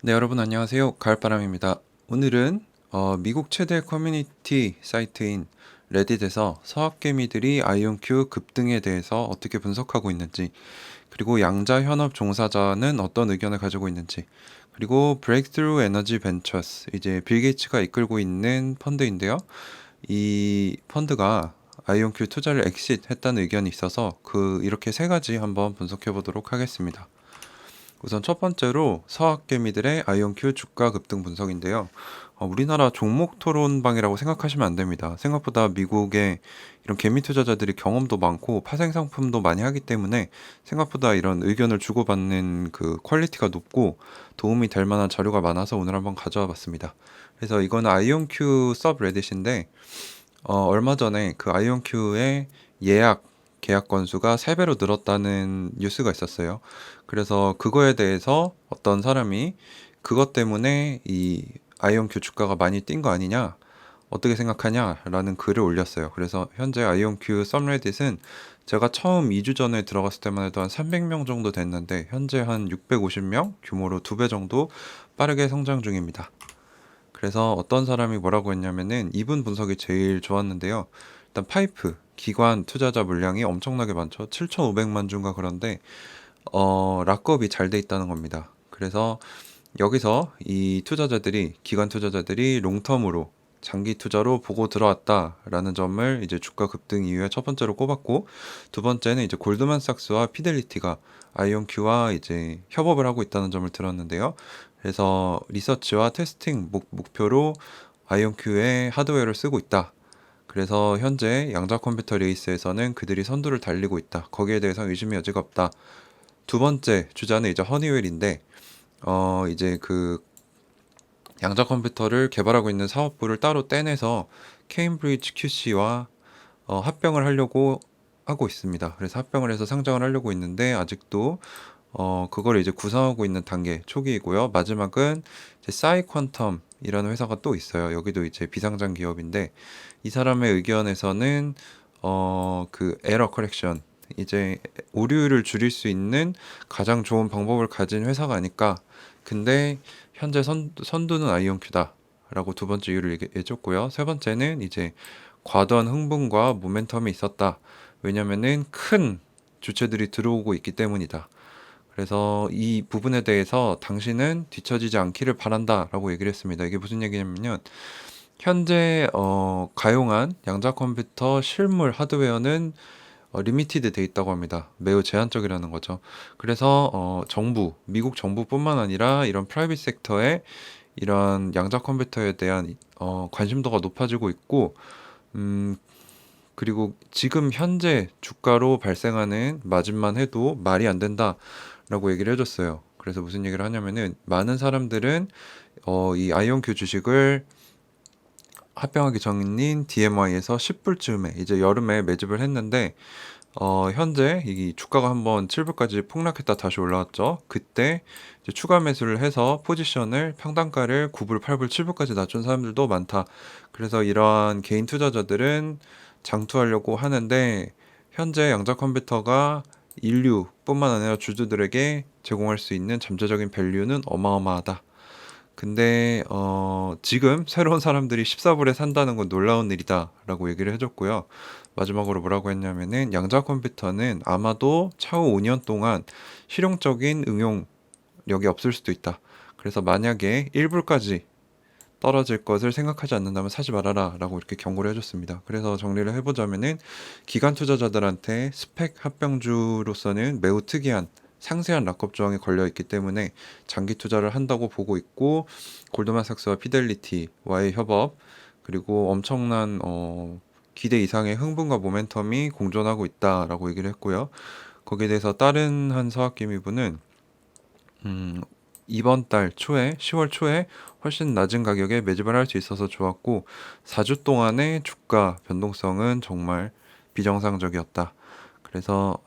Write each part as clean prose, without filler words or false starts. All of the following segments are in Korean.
네, 여러분 안녕하세요. 가을바람입니다. 오늘은 미국 최대 커뮤니티 사이트인 레딧에서 서학개미들이 아이온큐 급등에 대해서 어떻게 분석하고 있는지, 그리고 양자 현업 종사자는 어떤 의견을 가지고 있는지, 그리고 브레이크트루 에너지 벤처스, 이제 빌 게이츠가 이끌고 있는 펀드인데요. 이 펀드가 아이온큐 투자를 엑싯했다는 의견이 있어서 이렇게 세 가지 한번 분석해 보도록 하겠습니다. 우선 첫 번째로 서학개미들의 아이온큐 주가 급등 분석인데요. 우리나라 종목 토론방이라고 생각하시면 안 됩니다. 생각보다 미국의 이런 개미 투자자들이 경험도 많고 파생 상품도 많이 하기 때문에 생각보다 이런 의견을 주고받는 그 퀄리티가 높고 도움이 될 만한 자료가 많아서 오늘 한번 가져와 봤습니다. 그래서 이거는 아이온큐 서브레딧인데 얼마 전에 그 아이온큐의 예약 계약 건수가 3배로 늘었다는 뉴스가 있었어요. 그래서 그거에 대해서 어떤 사람이 그것 때문에 이 아이온큐 주가가 많이 뛴 거 아니냐? 어떻게 생각하냐라는 글을 올렸어요. 그래서 현재 아이온큐 썸레딧은 제가 처음 2주 전에 들어갔을 때만 해도 한 300명 정도 됐는데 현재 한 650명 규모로 2배 정도 빠르게 성장 중입니다. 그래서 어떤 사람이 뭐라고 했냐면은 이분 분석이 제일 좋았는데요. 일단 파이프, 기관 투자자 물량이 엄청나게 많죠. 7,500만 주인가 그런데 락업이 잘 돼 있다는 겁니다. 그래서 여기서 이 투자자들이 기관 투자자들이 롱텀으로 장기 투자로 보고 들어왔다라는 점을 이제 주가 급등 이유의 첫 번째로 꼽았고, 두 번째는 이제 골드만삭스와 피델리티가 아이온큐와 이제 협업을 하고 있다는 점을 들었는데요. 그래서 리서치와 테스팅 목표로 아이온큐의 하드웨어를 쓰고 있다. 그래서 현재 양자 컴퓨터 레이스에서는 그들이 선두를 달리고 있다. 거기에 대해서 의심의 여지가 없다. 두 번째 주자는 이제 허니웰인데 이제 그 양자 컴퓨터를 개발하고 있는 사업부를 따로 떼내서 케임브리지 QC와 합병을 하려고 하고 있습니다. 그래서 합병을 해서 상장을 하려고 있는데 아직도 그걸 이제 구상하고 있는 단계 초기이고요. 마지막은 이제 싸이퀀텀이라는 회사가 또 있어요. 여기도 이제 비상장 기업인데 이 사람의 의견에서는 그 에러 커렉션, 이제 오류를 줄일 수 있는 가장 좋은 방법을 가진 회사가 아닐까. 근데 현재 선두는 아이온큐다라고 두 번째 이유를 얘기해줬고요. 세 번째는 이제 과도한 흥분과 모멘텀이 있었다. 왜냐면은 큰 주체들이 들어오고 있기 때문이다. 그래서 이 부분에 대해서 당신은 뒤처지지 않기를 바란다라고 얘기를 했습니다. 이게 무슨 얘기냐면요. 현재 가용한 양자 컴퓨터 실물 하드웨어는 리미티드 돼 있다고 합니다. 매우 제한적이라는 거죠. 그래서 미국 정부뿐만 아니라 이런 프라이빗 섹터에 이런 양자 컴퓨터에 대한 관심도가 높아지고 있고, 음, 그리고 지금 현재 주가로 발생하는 마진만 해도 말이 안 된다라고 얘기를 해줬어요. 그래서 무슨 얘기를 하냐면은 많은 사람들은 이 아이온큐 주식을 합병하기 전인 DMY에서 10불쯤에 이제 여름에 매집을 했는데 현재 이 주가가 한번 7불까지 폭락했다 다시 올라왔죠. 그때 이제 추가 매수를 해서 포지션을 평단가를 9불, 8불, 7불까지 낮춘 사람들도 많다. 그래서 이러한 개인 투자자들은 장투하려고 하는데 현재 양자 컴퓨터가 인류뿐만 아니라 주주들에게 제공할 수 있는 잠재적인 밸류는 어마어마하다. 근데 지금 새로운 사람들이 14불에 산다는 건 놀라운 일이다라고 얘기를 해줬고요. 마지막으로 뭐라고 했냐면은 양자 컴퓨터는 아마도 차후 5년 동안 실용적인 응용력이 없을 수도 있다. 그래서 만약에 1불까지 떨어질 것을 생각하지 않는다면 사지 말아라 라고 이렇게 경고를 해줬습니다. 그래서 정리를 해보자면은 기관 투자자들한테 스펙 합병주로서는 매우 특이한 상세한 락업 조항이 걸려 있기 때문에 장기 투자를 한다고 보고 있고, 골드만삭스와 피델리티와의 협업, 그리고 엄청난 기대 이상의 흥분과 모멘텀이 공존하고 있다라고 얘기를 했고요. 거기에 대해서 다른 한 서학개미분은 이번 달 초에 10월 초에 훨씬 낮은 가격에 매집을 할 수 있어서 좋았고 4주 동안의 주가 변동성은 정말 비정상적이었다. 그래서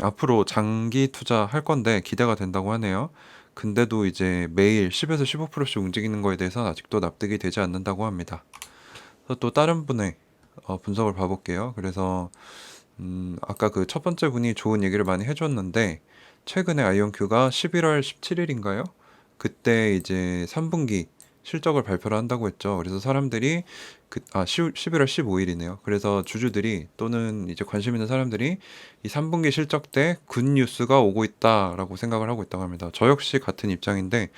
앞으로 장기 투자할 건데 기대가 된다고 하네요. 근데도 이제 매일 10에서 15%씩 움직이는 거에 대해서 아직도 납득이 되지 않는다고 합니다. 그래서 또 다른 분의 분석을 봐볼게요. 그래서 아까 그 첫 번째 분이 좋은 얘기를 많이 해줬는데 최근에 아이온큐가 11월 17일인가요? 그때 이제 3분기 실적을 발표를 한다고 했죠. 그래서 사람들이 11월 15일이네요. 그래서 주주들이 또는 이제 관심 있는 사람들이 이 3분기 실적 때 굿 뉴스가 오고 있다라고 생각을 하고 있다고 합니다. 저 역시 같은 입장인데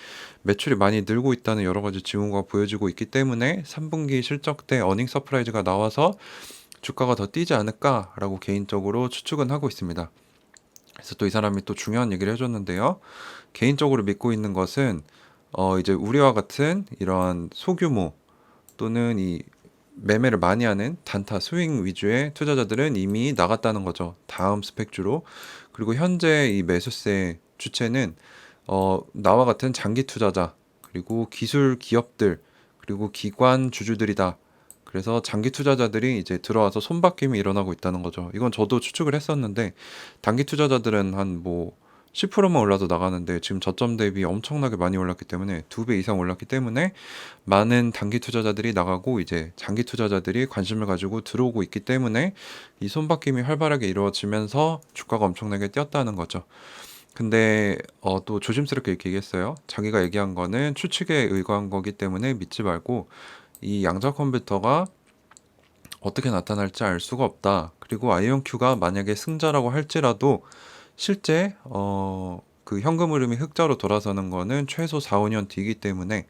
매출이 많이 늘고 있다는 여러 가지 징후가 보여지고 있기 때문에 3분기 실적 때 어닝 서프라이즈가 나와서 주가가 더 뛰지 않을까라고 개인적으로 추측은 하고 있습니다. 그래서 또 이 사람이 또 중요한 얘기를 해줬는데요. 개인적으로 믿고 있는 것은 이제 우리와 같은 이런 소규모 또는 이 매매를 많이 하는 단타 스윙 위주의 투자자들은 이미 나갔다는 거죠. 다음 스펙주로. 그리고 현재 이 매수세 주체는 나와 같은 장기 투자자 그리고 기술 기업들 그리고 기관 주주들이다. 그래서 장기 투자자들이 이제 들어와서 손바뀜이 일어나고 있다는 거죠. 이건 저도 추측을 했었는데 단기 투자자들은 한 뭐 10%만 올라도 나가는데 지금 저점 대비 엄청나게 많이 올랐기 때문에 2배 이상 올랐기 때문에 많은 단기 투자자들이 나가고 이제 장기 투자자들이 관심을 가지고 들어오고 있기 때문에 이 손바뀜이 활발하게 이루어지면서 주가가 엄청나게 뛰었다는 거죠. 근데 또 조심스럽게 이렇게 얘기했어요. 자기가 얘기한 거는 추측에 의거한 거기 때문에 믿지 말고 이 양자 컴퓨터가 어떻게 나타날지 알 수가 없다. 그리고 아이온큐가 만약에 승자라고 할지라도 실제 그 현금 흐름이 흑자로 돌아서는 거는 최소 4, 5년 뒤이기 때문에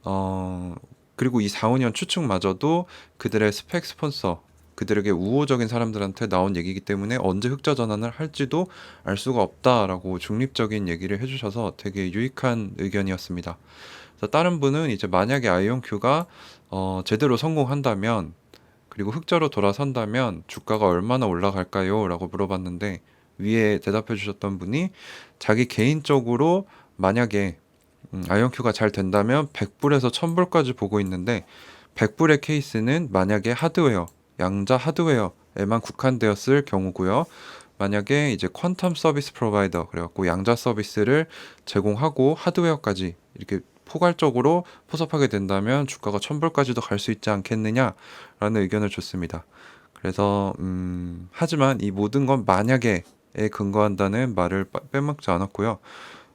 어 그리고 이 4, 5년 추측마저도 그들의 스펙 스폰서 그들에게 우호적인 사람들한테 나온 얘기이기 때문에 언제 흑자 전환을 할지도 알 수가 없다라고 중립적인 얘기를 해주셔서 되게 유익한 의견이었습니다. 그래서 다른 분은 이제 만약에 아이온큐가 제대로 성공한다면 그리고 흑자로 돌아선다면 주가가 얼마나 올라갈까요? 라고 물어봤는데 위에 대답해 주셨던 분이 자기 개인적으로 만약에 아이온큐가 잘 된다면 100불에서 1000불까지 보고 있는데 100불의 케이스는 만약에 하드웨어, 양자 하드웨어에만 국한되었을 경우고요. 만약에 이제 퀀텀 서비스 프로바이더 그래갖고 양자 서비스를 제공하고 하드웨어까지 이렇게 포괄적으로 포섭하게 된다면 주가가 1000불까지도 갈 수 있지 않겠느냐라는 의견을 줬습니다. 그래서 하지만 이 모든 건 만약에에 근거한다는 말을 빼먹지 않았고요.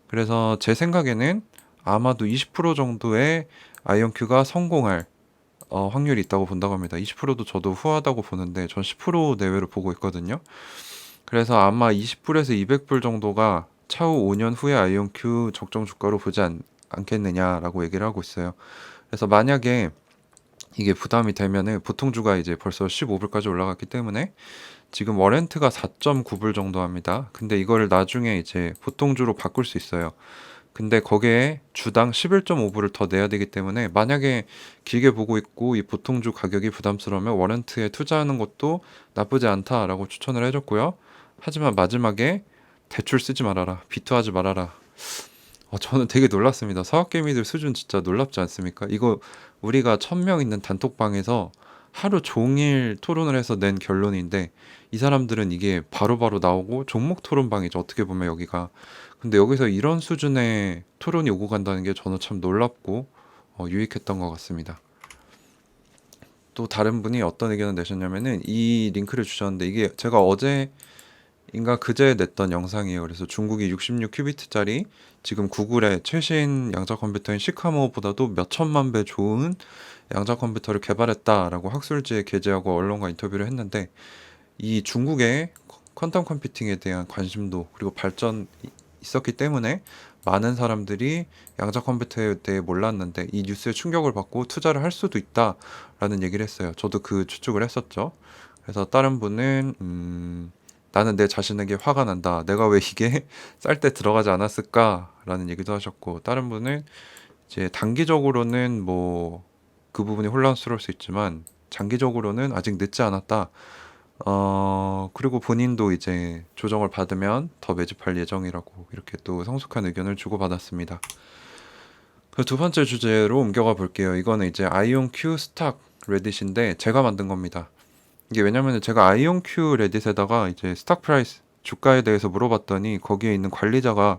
그래서 제 생각에는 아마도 20% 정도의 아이온큐가 성공할 확률이 있다고 본다고 합니다. 20%도 저도 후하다고 보는데 전 10% 내외로 보고 있거든요. 그래서 아마 20불에서 200불 정도가 차후 5년 후에 아이온큐 적정 주가로 보지 않겠느냐라고 얘기를 하고 있어요. 그래서 만약에 이게 부담이 되면은 보통주가 이제 벌써 15불까지 올라갔기 때문에 지금 워렌트가 4.9불 정도 합니다. 근데 이거를 나중에 이제 보통주로 바꿀 수 있어요. 근데 거기에 주당 11.5불을 더 내야 되기 때문에 만약에 길게 보고 있고 이 보통주 가격이 부담스러우면 워렌트에 투자하는 것도 나쁘지 않다라고 추천을 해줬고요. 하지만 마지막에 대출 쓰지 말아라. 비투하지 말아라. 저는 되게 놀랐습니다. 서학개미들 수준 진짜 놀랍지 않습니까? 이거 우리가 1000명 있는 단톡방에서 하루 종일 토론을 해서 낸 결론인데 이 사람들은 이게 바로바로 나오고 종목 토론방이죠. 어떻게 보면 여기가. 근데 여기서 이런 수준의 토론이 오고 간다는 게 저는 참 놀랍고 유익했던 것 같습니다. 또 다른 분이 어떤 의견을 내셨냐면은 이 링크를 주셨는데 이게 제가 어제인가 그제 냈던 영상이에요. 그래서 중국이 66큐비트짜리 지금 구글의 최신 양자 컴퓨터인 시카모보다도 몇 천만 배 좋은 양자 컴퓨터를 개발했다라고 학술지에 게재하고 언론과 인터뷰를 했는데 이 중국의 퀀텀 컴퓨팅에 대한 관심도 그리고 발전이 있었기 때문에 많은 사람들이 양자 컴퓨터에 대해 몰랐는데 이 뉴스에 충격을 받고 투자를 할 수도 있다라는 얘기를 했어요. 저도 그 추측을 했었죠. 그래서 다른 분은 나는 내 자신에게 화가 난다. 내가 왜 이게 쌀 때 들어가지 않았을까라는 얘기도 하셨고 다른 분은 이제 단기적으로는 뭐 그 부분이 혼란스러울 수 있지만 장기적으로는 아직 늦지 않았다. 그리고 본인도 이제 조정을 받으면 더 매집할 예정이라고 이렇게 또 성숙한 의견을 주고받았습니다. 그 두 번째 주제로 옮겨가 볼게요. 이거는 이제 아이온큐 스탁 레딧인데 제가 만든 겁니다. 이게 왜냐면 제가 아이온큐 레딧에다가 이제 스탁 프라이스 주가에 대해서 물어봤더니 거기에 있는 관리자가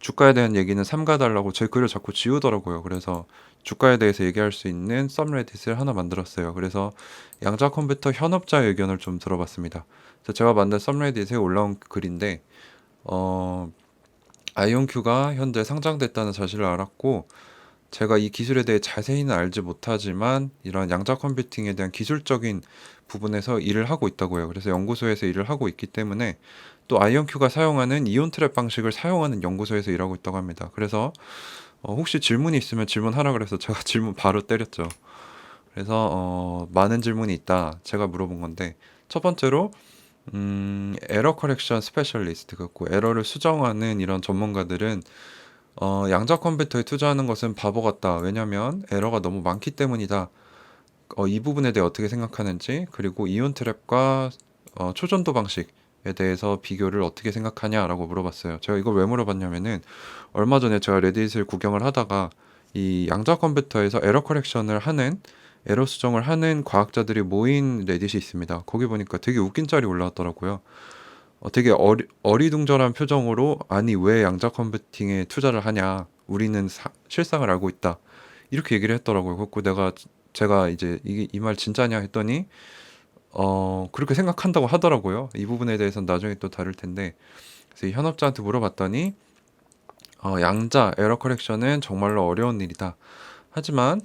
주가에 대한 얘기는 삼가달라고 제 글을 자꾸 지우더라고요. 그래서 주가에 대해서 얘기할 수 있는 썸레딧을 하나 만들었어요. 그래서 양자 컴퓨터 현업자의 의견을 좀 들어봤습니다. 그래서 제가 만든 썸레딧에 올라온 글인데 아이온큐가 현재 상장됐다는 사실을 알았고, 제가 이 기술에 대해 자세히는 알지 못하지만 이런 양자 컴퓨팅에 대한 기술적인 부분에서 일을 하고 있다고요. 그래서 연구소에서 일을 하고 있기 때문에 또 아이온큐가 사용하는 이온 트랩 방식을 사용하는 연구소에서 일하고 있다고 합니다. 그래서 혹시 질문이 있으면 질문하라 그래서 제가 질문 바로 때렸죠. 그래서 많은 질문이 있다. 제가 물어본 건데 첫 번째로 에러 커렉션 스페셜리스트 같고 에러를 수정하는 이런 전문가들은 양자 컴퓨터에 투자하는 것은 바보 같다. 왜냐면 에러가 너무 많기 때문이다. 이 부분에 대해 어떻게 생각하는지, 그리고 이온 트랩과 초전도 방식에 대해서 비교를 어떻게 생각하냐라고 물어봤어요. 제가 이걸 왜 물어봤냐면은 얼마 전에 제가 레딧을 구경을 하다가 이 양자 컴퓨터에서 에러 커렉션을 하는 에러 수정을 하는 과학자들이 모인 레딧이 있습니다. 거기 보니까 되게 웃긴 짤이 올라왔더라고요. 되게 어리둥절한 표정으로 아니 왜 양자 컴퓨팅에 투자를 하냐? 우리는 실상을 알고 있다. 이렇게 얘기를 했더라고요. 그래서 제가 이제 이 말 진짜냐 했더니 그렇게 생각한다고 하더라고요. 이 부분에 대해서는 나중에 또 다룰 텐데, 그래서 이 현업자한테 물어봤더니 양자 에러 커렉션은 정말로 어려운 일이다. 하지만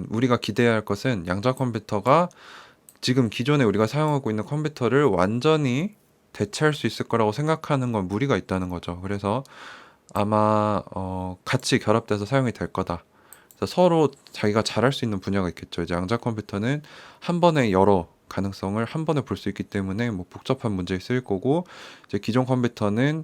우리가 기대해야 할 것은 양자 컴퓨터가 지금 기존에 우리가 사용하고 있는 컴퓨터를 완전히 대체할 수 있을 거라고 생각하는 건 무리가 있다는 거죠. 그래서 아마 같이 결합돼서 사용이 될 거다. 그래서 서로 자기가 잘할 수 있는 분야가 있겠죠. 이제 양자 컴퓨터는 한 번에 여러 가능성을 한 번에 볼 수 있기 때문에 뭐 복잡한 문제에 쓰일 거고, 이제 기존 컴퓨터는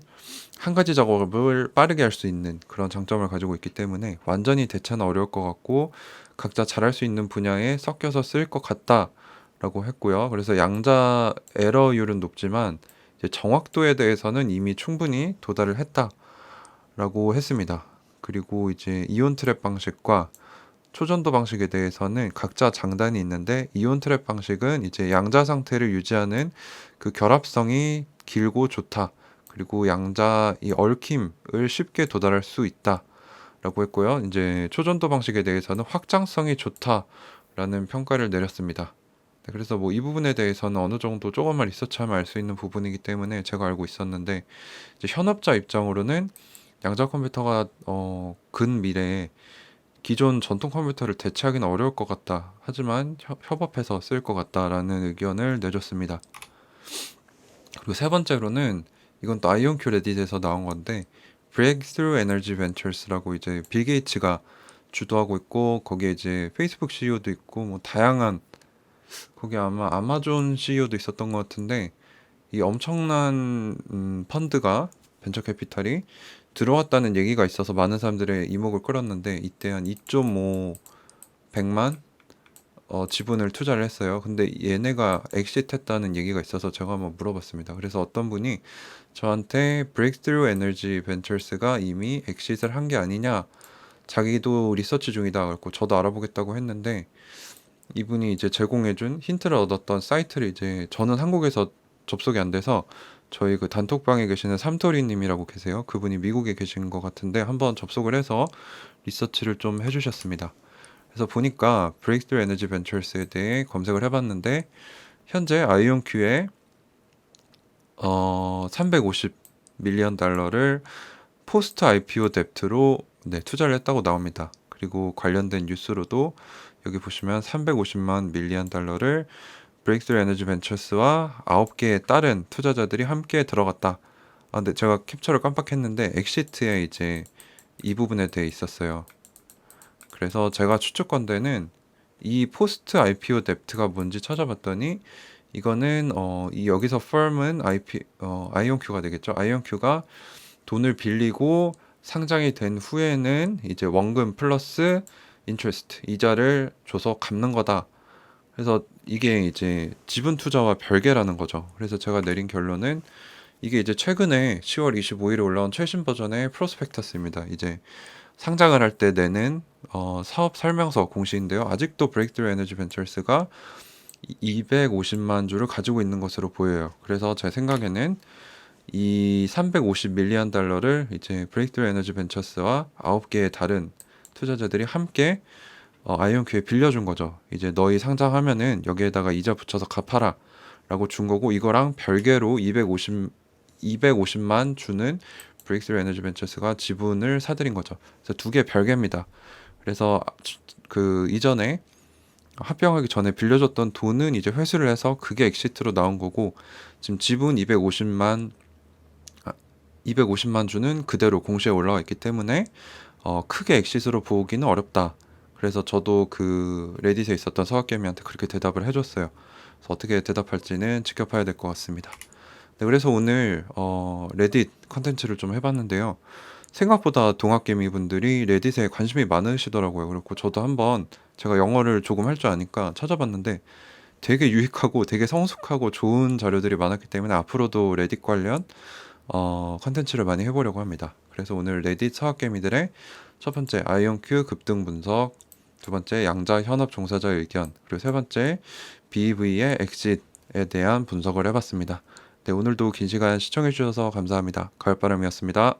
한 가지 작업을 빠르게 할 수 있는 그런 장점을 가지고 있기 때문에 완전히 대체는 어려울 것 같고 각자 잘할 수 있는 분야에 섞여서 쓰일 것 같다라고 했고요. 그래서 양자 에러율은 높지만 이제 정확도에 대해서는 이미 충분히 도달을 했다라고 했습니다. 그리고 이제 이온 트랩 방식과 초전도 방식에 대해서는 각자 장단이 있는데, 이온 트랩 방식은 이제 양자 상태를 유지하는 그 결합성이 길고 좋다. 그리고 양자 이 얽힘을 쉽게 도달할 수 있다라고 했고요. 이제 초전도 방식에 대해서는 확장성이 좋다라는 평가를 내렸습니다. 네, 그래서 뭐 이 부분에 대해서는 어느 정도 조금만 리서치하면 알 수 있는 부분이기 때문에 제가 알고 있었는데, 이제 현업자 입장으로는 양자 컴퓨터가 근미래에 기존 전통 컴퓨터를 대체하기는 어려울 것 같다. 하지만 협업해서 쓸 것 같다라는 의견을 내줬습니다. 그리고 세 번째로는 이건 또 아이온큐 레딧에서 나온 건데, Breakthrough Energy Ventures라고 이제 빌 게이츠가 주도하고 있고 거기에 이제 페이스북 CEO도 있고 뭐 다양한, 거기 아마 아마존 CEO도 있었던 것 같은데, 이 엄청난 펀드가, 벤처 캐피탈이 들어왔다는 얘기가 있어서 많은 사람들의 이목을 끌었는데, 이때 한 2.5 백만 지분을 투자를 했어요. 근데 얘네가 엑시트했다는 얘기가 있어서 제가 한번 물어봤습니다. 그래서 어떤 분이 저한테 Breakthrough Energy Ventures가 이미 엑시트를 한 게 아니냐, 자기도 리서치 중이다. 그랬고 저도 알아보겠다고 했는데, 이분이 이제 제공해준 힌트를 얻었던 사이트를, 이제 저는 한국에서 접속이 안 돼서 저희 그 단톡방에 계시는 삼토리님이라고 계세요. 그분이 미국에 계신 것 같은데 한번 접속을 해서 리서치를 좀 해주셨습니다. 그래서 보니까 Breakthrough Energy Ventures에 대해 검색을 해봤는데, 현재 아이온큐에 350 밀리언 달러를 포스트 IPO 뎁트로 투자를 했다고 나옵니다. 그리고 관련된 뉴스로도 여기 보시면 350만 밀리언 달러를 브레이크스루 에너지 벤처스와 9개의 다른 투자자들이 함께 들어갔다. 근데 제가 캡처를 깜빡했는데 엑시트에 이제 이 부분에 대해 있었어요. 그래서 제가 추측컨대는 이 포스트 IPO 뎁트가 뭔지 찾아봤더니, 이거는 이 여기서 firm은 아이온큐가 되겠죠. 아이온큐가 돈을 빌리고 상장이 된 후에는 이제 원금 플러스 인트레스트, 이자를 줘서 갚는 거다. 그래서 이게 이제 지분 투자와 별개라는 거죠. 그래서 제가 내린 결론은 이게 이제 최근에 10월 25일에 올라온 최신 버전의 프로스펙터스입니다. 이제 상장을 할 때 내는 사업 설명서 공시인데요. 아직도 브레이크드루 에너지 벤처스가 250만 주를 가지고 있는 것으로 보여요. 그래서 제 생각에는 이 350 밀리언 달러를 이제 브레이크드루 에너지 벤처스와 9개의 다른 투자자들이 함께 아이온큐에 빌려준 거죠. 이제 너희 상장하면은 여기에다가 이자 붙여서 갚아라 라고 준 거고, 이거랑 별개로 250만 주는 브레이크스루 에너지 벤처스가 지분을 사들인 거죠. 그래서 두 개 별개입니다. 그래서 그 이전에 합병하기 전에 빌려줬던 돈은 이제 회수를 해서 그게 엑시트로 나온 거고, 지금 지분 250만 주는 그대로 공시에 올라와 있기 때문에 크게 엑시트로 보기는 어렵다. 그래서 저도 그 레딧에 있었던 서학개미한테 그렇게 대답을 해줬어요. 그래서 어떻게 대답할지는 지켜봐야 될 것 같습니다. 네, 그래서 오늘 레딧 컨텐츠를 좀 해봤는데요. 생각보다 동학개미 분들이 레딧에 관심이 많으시더라고요. 그리고 저도 한번 제가 영어를 조금 할 줄 아니까 찾아봤는데 되게 유익하고 되게 성숙하고 좋은 자료들이 많았기 때문에 앞으로도 레딧 관련 컨텐츠를 많이 해보려고 합니다. 그래서 오늘 레딧 서학개미들의 첫 번째 아이온큐 급등 분석, 두 번째 양자 현업 종사자의 의견, 그리고 세 번째 BEV의 엑싯에 대한 분석을 해봤습니다. 네, 오늘도 긴 시간 시청해주셔서 감사합니다. 가을바람이었습니다.